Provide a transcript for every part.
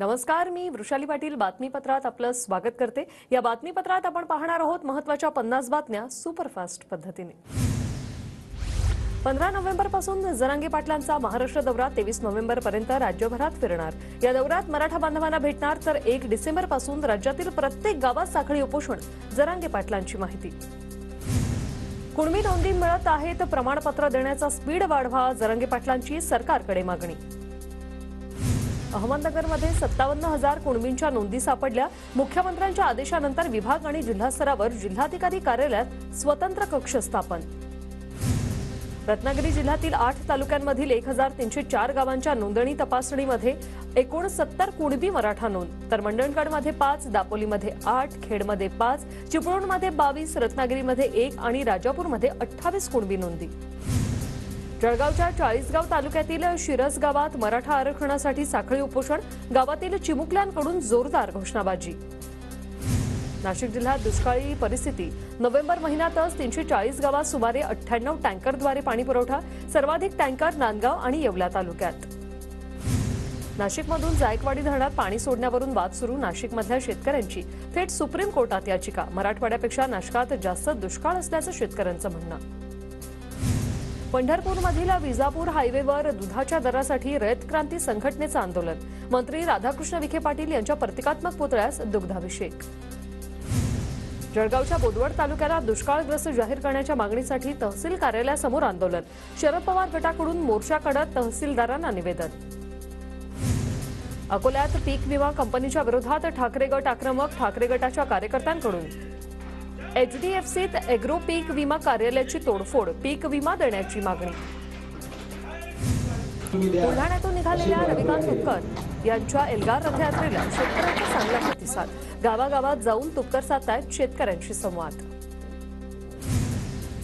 नमस्कार, मी वृषाली पाटील बातमीपत्रात आपलं स्वागत करते। या बातमीपत्रात आपण पाहणार आहोत महत्त्वाच्या 50 बातम्या सुपरफास्ट पद्धतीने। 15 नोव्हेंबर पासून जरांगे पाटलांचा महाराष्ट्र दौरा 23 नोव्हेंबर पर्यंत राज्यभरात फिरणार। या दौऱ्यात मराठा बांधवांना भेटणार तर 1 डिसेंबर पासून राज्यातील प्रत्येक गावात साखळी उपोषण, जरांगे पाटलांची माहिती। कुणबी नोंदी मिळत आहेत, प्रमाणपत्र देण्याचा स्पीड वाढवा, जरांगे पाटलांची सरकारकडे मागणी। अहमदनगरमध्ये 57,000 कुणबींच्या नोंदी सापडल्या। मुख्यमंत्र्यांच्या आदेशानंतर विभाग आणि जिल्हा स्तरावर जिल्हाधिकारी कार्यालयात स्वतंत्र कक्ष स्थापन। रत्नागिरी जिल्ह्यातील 8 तालुक्यांमधील 1304 गावांच्या नोंदणी तपासणीमध्ये 69 कुणबी मराठा नोंद, तर मंडणगडमध्ये 5, दापोलीमध्ये 8, खेडमध्ये 5, चिपळूणमध्ये 22, रत्नागिरीमध्ये 1 आणि राजापूरमध्ये 28 कुणबी नोंदी। जळगावच्या चाळीसगाव तालुक्यातील शिरस गावात मराठा आरक्षणासाठी साखळी उपोषण, गावातील चिमुकल्यांकडून जोरदार घोषणाबाजी। नाशिक जिल्ह्यात दुष्काळी परिस्थिती, नोव्हेंबर महिन्यातच 340 गावात सुमारे 98 टँकरद्वारे पाणी पुरवठा, सर्वाधिक टँकर नांदगाव आणि येवला तालुक्यात। नाशिकमधून जायकवाडी धरणात पाणी सोडण्यावरून वाद सुरू, नाशिकमधल्या शेतकऱ्यांची थेट सुप्रीम कोर्टात याचिका, मराठवाड्यापेक्षा नाशकात जास्त दुष्काळ असल्याचं शेतकऱ्यांचं म्हणणं। पंढरपूरमधील विजापूर हायवेवर दुधाच्या दरासाठी रयत क्रांती संघटनेचं आंदोलन, मंत्री राधाकृष्ण विखे पाटील यांच्या प्रतिकात्मक पुतळ्यास दुग्धाभिषेक। जळगावच्या बोदवड तालुक्याला दुष्काळग्रस्त जाहीर करण्याच्या मागणीसाठी तहसील कार्यालयासमोर आंदोलन, शरद पवार गटाकडून मोर्चा काढत तहसीलदारांना निवेदन। अकोल्यात पीक विमा कंपनीच्या विरोधात ठाकरे गट आक्रमक, ठाकरे गटाच्या कार्यकर्त्यांकडून एचडीएफसीत एग्रो पीक विमा कार्यालयाची तोडफोड, पीक विमा देण्याची मागणी। बुलढाण्यातून निघालेल्या रविकांत तुपकर यांच्या एल्गार रथयात्रेला शेतकऱ्यांचा चांगला प्रतिसाद, गावागावात जाऊन तुपकर साधतायत शेतकऱ्यांशी संवाद।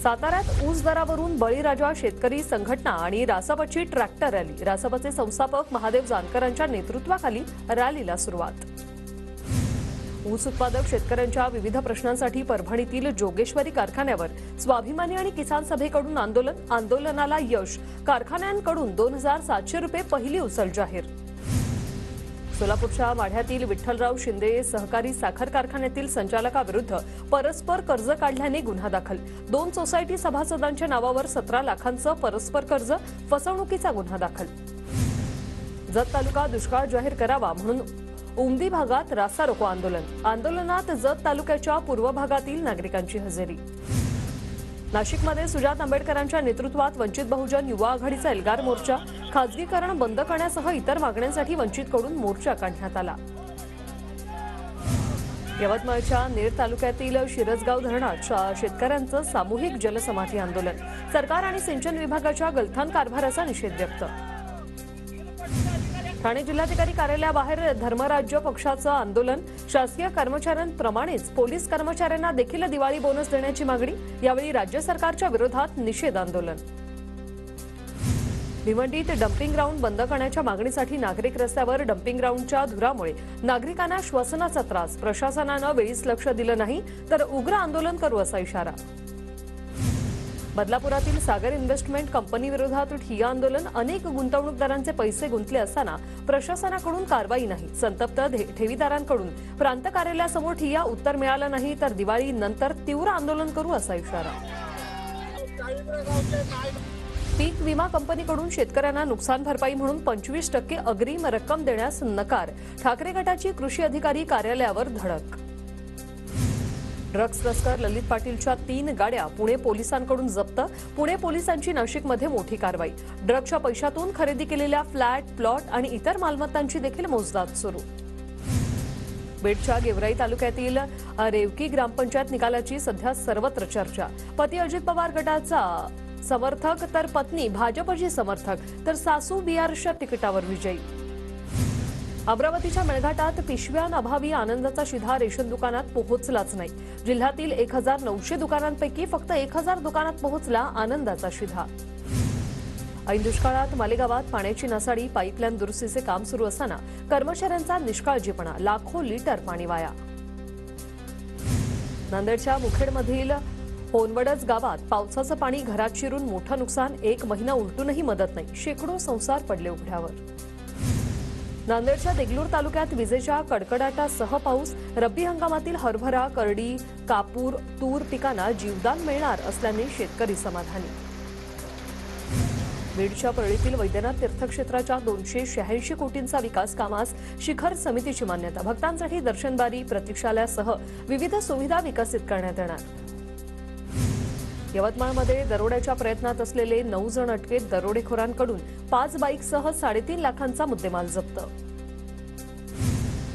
साताऱ्यात ऊस दरावरून बळीराजा शेतकरी संघटना आणि रासपची ट्रॅक्टर रॅली, रासपचे संस्थापक महादेव जानकरांच्या नेतृत्वाखाली रॅलीला सुरुवात। ऊस उत्पादक शेतकऱ्यांच्या विविध प्रश्नांसाठी परभणीतील जोगेश्वरी कारखान्यावर स्वाभिमानी आणि किसान सभेकडून आंदोलन, आंदोलनाला यश, कारखान्यांकडून 2700 रुपये पहिली उचल जाहीर। सोलापूरच्या माढ्यातील विठ्ठलराव शिंदे सहकारी साखर कारखान्यातील संचालकाविरुद्ध परस्पर कर्ज काढल्याने गुन्हा दाखल, 2 सोसायटी सभासदांच्या नावावर 17 लाखांचं परस्पर कर्ज, फसवणुकीचा गुन्हा दाखल। जत तालुका दुष्काळ जाहीर करावा म्हणून उमदी भागात रास्ता रोको आंदोलन, आंदोलनात जत तालुक्याच्या पूर्व भागातील नागरिकांची हजेरी। नाशिकमध्ये सुजात आंबेडकरांच्या नेतृत्वात वंचित बहुजन युवा आघाडीचा एल्गार मोर्चा, खासगीकरण बंद करण्यासह इतर मागण्यांसाठी वंचितकडून मोर्चा काढण्यात आला। यवतमाळच्या नेर तालुक्यातील शिरसगाव धरणात शेतकऱ्यांचं सामूहिक जलसमाधी आंदोलन, सरकार आणि सिंचन विभागाच्या गलथान कारभाराचा निषेध व्यक्त। ठाणे जिल्हाधिकारी कार्यालयाबाहेर धर्मराज्य पक्षाचं आंदोलन, शासकीय कर्मचाऱ्यांप्रमाणेच पोलीस कर्मचाऱ्यांना देखील दिवाळी बोनस देण्याची मागणी, यावेळी राज्य सरकारच्या विरोधात निषेध आंदोलन। भिवंडीत डम्पिंग ग्राउंड बंद करण्याच्या मागणीसाठी नागरिक रस्त्यावर, डम्पिंग ग्राउंडच्या धुरामुळे नागरिकांना श्वसनाचा त्रास, प्रशासनानं वेळीच लक्ष दिलं नाही तर उग्र आंदोलन करू असा इशारा। बदलापुरातील सागर इन्व्हेस्टमेंट कंपनी विरोधात ठिय्या आंदोलन, अनेक गुंतवणूकदारांचे पैसे गुंतले असताना प्रशासनाकडून कारवाई नाही, संतप्त ठेवीदारांकडून प्रांत कार्यालयासमोर ठिय्या, उत्तर मिळालं नाही तर दिवाळी नंतर तीव्र आंदोलन करू असा इशारा। पीक विमा कंपनीकडून शेतकऱ्यांना नुकसान भरपाई म्हणून 25% अग्रिम रक्कम देण्यास नकार, ठाकरे गटाची कृषी अधिकारी कार्यालयावर धडक। ड्रग्ज तस्कर ललित पाटीलच्या 3 गाड्या पुणे पोलिसांकडून जप्त, पुणे पोलिसांची नाशिकमध्ये मोठी कारवाई, ड्रग्जच्या पैशातून खरेदी केलेल्या फ्लॅट, प्लॉट आणि इतर मालमत्तांची देखील मोजदाद सुरू। बीडच्या गेवराई तालुक्यातील रेवकी ग्रामपंचायत निकालाची सध्या सर्वत्र चर्चा, पती अजित पवार गटाचा समर्थक तर पत्नी भाजपची समर्थक, तर सासू बिहारच्या तिकिटावर विजयी। अमरावतीच्या मेळघाटात पिशव्यांअभावी आनंदाचा शिधा रेशन दुकानात पोहोचलाच नाही, जिल्ह्यातील 1900 दुकानांपैकी फक्त 1000 दुकानात पोहोचला आनंदाचा शिधा। ऐन दुष्काळात मालेगावात पाण्याची नासाडी, पाईपलाईन दुरुस्तीचे काम सुरू असताना कर्मचाऱ्यांचा निष्काळजीपणा, लाखो लिटर पाणी वाया। नांदेडच्या मुखेडमधील होनवडच गावात पावसाचं पाणी घरात शिरून मोठं नुकसान, 1 महिना उलटूनही मदत नाही, शेकडो संसार पडले उघड्यावर। नांदेडच्या देगलूर तालुक्यात विजेच्या कडकडाटासह पाऊस. रब्बी हंगामातील हरभरा, करडी, कापूर, तूर पिकांना जीवदान मिळणार असल्याने शेतकरी समाधानी. बीडच्या परळीतील वैद्यनाथ तीर्थक्षेत्राच्या 286 कोटींचा विकास कामास शिखर समितीची मान्यता. भक्तांसाठी दर्शनबारी, प्रतीक्षालयासह विविध सुविधा विकसित करण्यात येणार. यवतमाळमध्ये दरोड्याच्या प्रयत्नात असलेले 9 जण अटकेत. दरोडेखोरांकडून 5 बाईकसह 3.5 लाखांचा मुद्देमाल जप्त.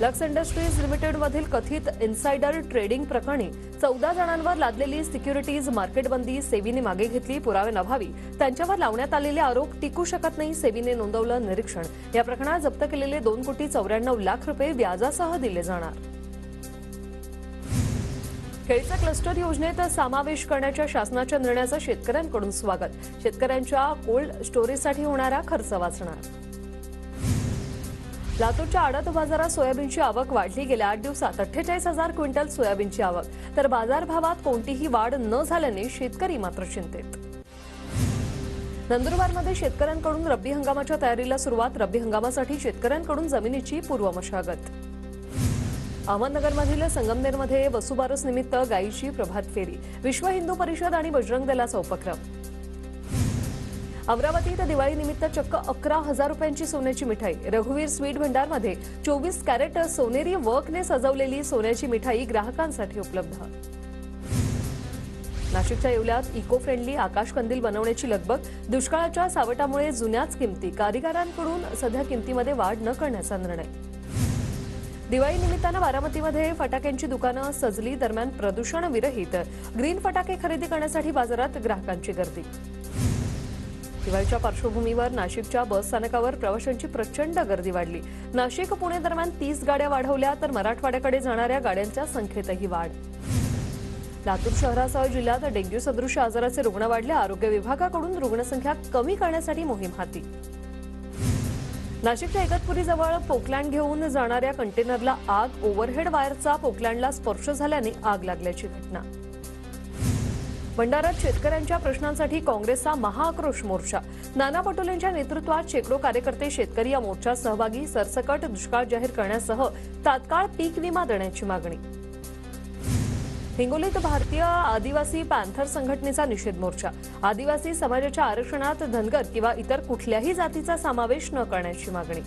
लक्स इंडस्ट्रीज लिमिटेडमधील कथित इन्सायडर ट्रेडिंग प्रकरणी 14 जणांवर लादलेली सिक्युरिटीज मार्केटबंदी सेबीने मागे घेतली. पुराव्यांअभावी त्यांच्यावर लावण्यात आलेले आरोप टिकू शकत नाही. सेबीने नोंदवलं निरीक्षण. या प्रकरणात जप्त केलेले 2,94,00,000 रुपये व्याजासह दिले जाणार. केळीचा क्लस्टर योजनेत समावेश करण्याच्या शासनाच्या निर्णयाचं शेतकऱ्यांकडून स्वागत. शेतकऱ्यांच्या कोल्ड स्टोरेजसाठी होणारा खर्च वाचणार. लातूरच्या आडत बाजारात सोयाबीनची आवक वाढली. गेल्या 8 दिवसात 48,000 क्विंटल सोयाबीनची आवक. तर बाजारभावात कोणतीही वाढ न झाल्याने शेतकरी मात्र चिंतेत. नंदुरबारमध्ये शेतकऱ्यांकडून रब्बी हंगामाच्या तयारीला सुरुवात. रब्बी हंगामासाठी शेतकऱ्यांकडून जमिनीची पूर्वमशागत. अहमदनगरमधील संगमनेरमध्ये वसुबारस निमित्त गायीची प्रभात फेरी. विश्व हिंदू परिषद आणि बजरंग दलाचा उपक्रम. अमरावतीत दिवाळीनिमित्त चक्क 11,000 रुपयांची सोन्याची मिठाई. रघुवीर स्वीट भंडारमध्ये 24 कॅरेट सोनेरी वर्कने सजवलेली सोन्याची मिठाई ग्राहकांसाठी उपलब्ध. नाशिकच्या येवल्यात इको फ्रेंडली आकाश कंदील बनवण्याची लगबग. दुष्काळाच्या सावटामुळे जुन्याच किमती. कारागिरांकडून सध्या किमतीमध्ये वाढ न करण्याचा निर्णय. दिवाळी निमित्तानं बारामतीमध्ये फटाक्यांची दुकानं सजली. दरम्यान प्रदूषण विरहित ग्रीन फटाके खरेदी करण्यासाठी बाजारात ग्राहकांची गर्दी. दिवाळीच्या पार्श्वभूमीवर नाशिकच्या बस स्थानकावर प्रवाशांची प्रचंड गर्दी वाढली. नाशिक पुणे दरम्यान 30 गाड्या वाढवल्या तर मराठवाड्याकडे जाणाऱ्या गाड्यांच्या संख्येतही वाढ. लातूर शहरासह जिल्ह्यात डेंग्यू सदृश आजाराचे रुग्ण वाढले. आरोग्य विभागाकडून रुग्णसंख्या कमी करण्यासाठी मोहीम हाती. नाशिकच्या इगतपुरीजवळ पोकलँड घेऊन जाणाऱ्या कंटेनरला आग. ओव्हरहेड वायरचा पोकलँडला स्पर्श झाल्याने आग लागल्याची घटना. भंडाऱ्यात शेतकऱ्यांच्या प्रश्नांसाठी काँग्रेसचा महाआक्रोश मोर्चा. नाना पटोलेंच्या नेतृत्वात शेकडो कार्यकर्ते शेतकरी या मोर्चात सहभागी. सरसकट दुष्काळ जाहीर करण्यासह तात्काळ पीक विमा देण्याची मागणी. हिंगोलीत भारतीय आदिवासी पॅन्थर संघटनेचा निषेध मोर्चा. आदिवासी समाजाच्या आरक्षणात धनगर किंवा इतर कुठल्याही जातीचा समावेश न करण्याची मागणी.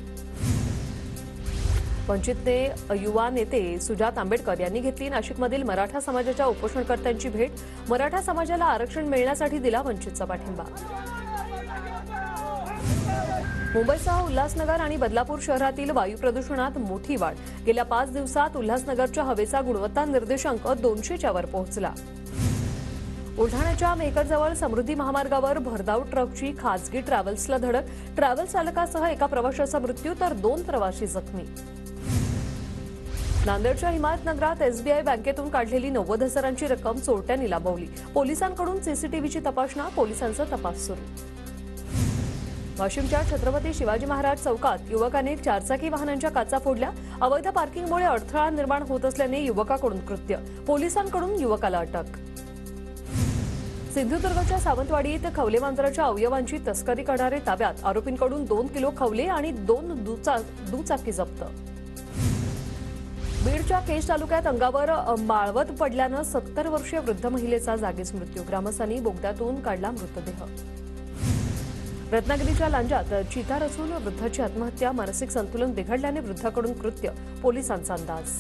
वंचितने युवा नेते सुजात आंबेडकर यांनी घेतली नाशिकमधील मराठा समाजाच्या उपोषणकर्त्यांची भेट. मराठा समाजाला आरक्षण मिळण्यासाठी दिला वंचितचा पाठिंबा. मुंबईसह उल्हासनगर आणि बदलापूर शहरातील वायू प्रदूषणात मोठी वाढ. गेल्या 5 दिवसात उल्हासनगरच्या हवेचा गुणवत्ता निर्देशांक 200च्या वर पोहोचला. बुलढाण्याच्या मेहकरजवळ समृद्धी महामार्गावर भरधाव ट्रकची खासगी ट्रॅव्हल्सला धडक. ट्रॅव्हल्स चालकासह एका प्रवाशाचा मृत्यू तर 2 प्रवासी जखमी. नांदेडच्या हिमायतनगरात एसबीआय बँकेतून काढलेली 90,000ची रक्कम चोरट्यांनी लांबवली. पोलिसांकडून सीसीटीव्हीची तपासणी. पोलिसांचा तपास सुरू. वाशिमच्या छत्रपती शिवाजी महाराज चौकात युवकाने 4 चाकी वाहनांच्या काचा फोडल्या. अवैध पार्किंगमुळे अडथळा निर्माण होत असल्याने युवकाकडून कृत्य. पोलिसांकडून युवकाला अटक. सिंधुदुर्गच्या सावंतवाडीत खवले मांजराच्या अवयवांची तस्करी करणारे ताब्यात. आरोपींकडून 2 किलो खवले आणि 2 दुचाकी जप्त. बीडच्या केज तालुक्यात अंगावर माळवत पडल्यानं 70 वर्षीय वृद्ध महिलेचा जागीच मृत्यू. ग्रामस्थांनी बोगद्यातून काढला मृतदेह. रत्नागिरीच्या लांजात चिता रचून वृद्धाची आत्महत्या. मानसिक संतुलन बिघडल्याने वृद्धाकडून कृत्य. पोलिसांचा अंदाज.